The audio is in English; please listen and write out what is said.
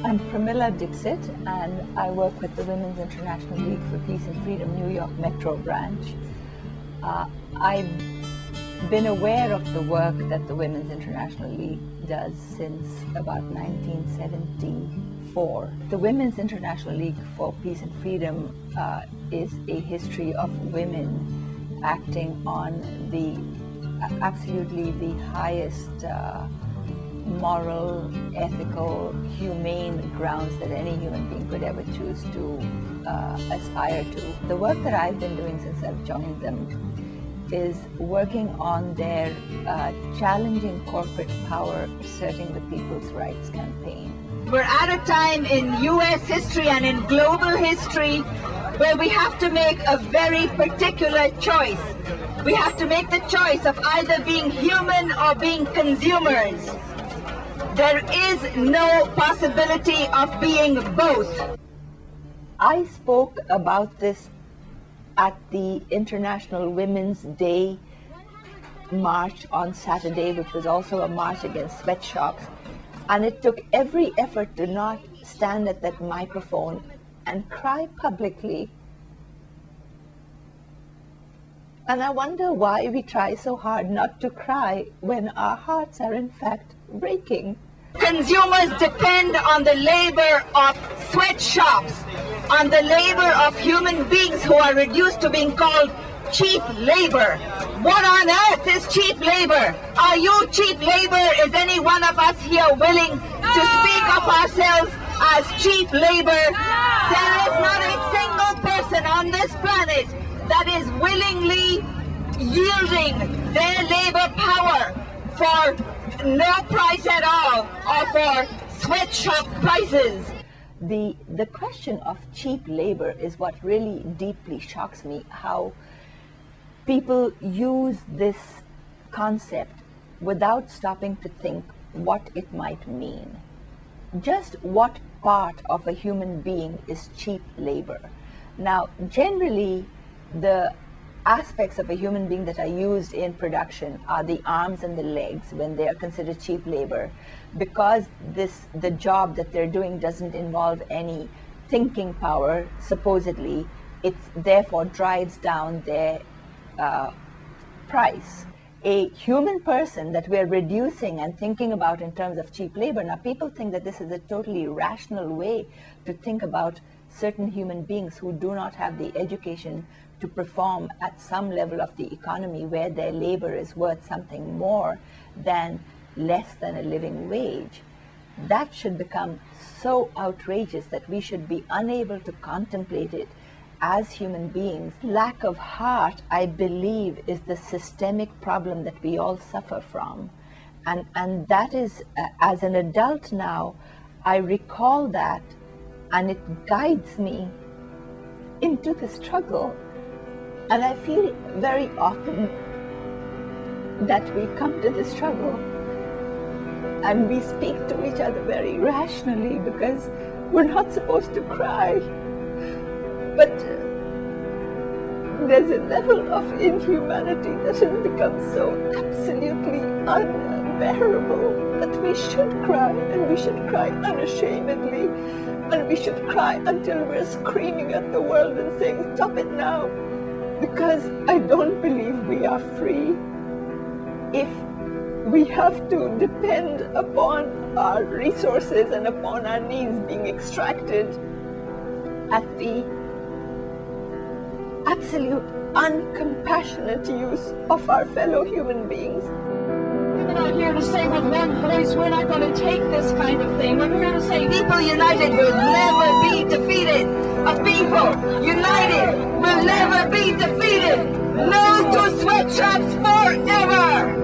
I'm Premilla Dixit, and I work with the Women's International League for Peace and Freedom New York Metro branch. I've been aware of the work that the Women's International League does since about 1974. The Women's International League for Peace and Freedom is a history of women acting on the absolutely the highest moral, ethical, humane grounds that any human being could ever choose to aspire to. The work that I've been doing since I've joined them is working on their challenging corporate power, asserting the People's Rights campaign. We're at a time in U.S. history and in global history where we have to make a very particular choice. We have to make the choice of either being human or being consumers. There is no possibility of being both. I spoke about this at the International Women's Day march on Saturday, which was also a march against sweatshops. And it took every effort to not stand at that microphone and cry publicly. And I wonder why we try so hard not to cry when our hearts are in fact breaking. Consumers depend on the labor of sweatshops, on the labor of human beings who are reduced to being called cheap labor. What on earth is cheap labor? Are you cheap labor? Is any one of us here willing to speak of ourselves as cheap labor? There is not a single person on this planet that is willingly yielding their labor power for no price at all or for sweatshop prices. The question of cheap labor is what really deeply shocks me, how people use this concept without stopping to think what it might mean. Just what part of a human being is cheap labor? Now, generally, the aspects of a human being that are used in production are the arms and the legs when they are considered cheap labor, because the job that they're doing doesn't involve any thinking power, supposedly. It therefore drives down their price. A human person that we're reducing and thinking about in terms of cheap labor. Now, people think that this is a totally rational way to think about certain human beings who do not have the education to perform at some level of the economy where their labor is worth something more than less than a living wage. That should become so outrageous that we should be unable to contemplate it as human beings. Lack of heart, I believe, is the systemic problem that we all suffer from. And that is, as an adult now, I recall that, and it guides me into the struggle. And I feel very often that we come to the struggle and we speak to each other very rationally because we're not supposed to cry. But there's a level of inhumanity that has become so absolutely unbearable that we should cry, and we should cry unashamedly, and we should cry until we're screaming at the world and saying, "Stop it now," because I don't believe we are free if we have to depend upon our resources and upon our needs being extracted at the absolute uncompassionate use of our fellow human beings. We're not here to say with one voice, we're not going to take this kind of thing. We're here to say, people united will never be defeated. A people united will never be defeated. No to sweatshops forever.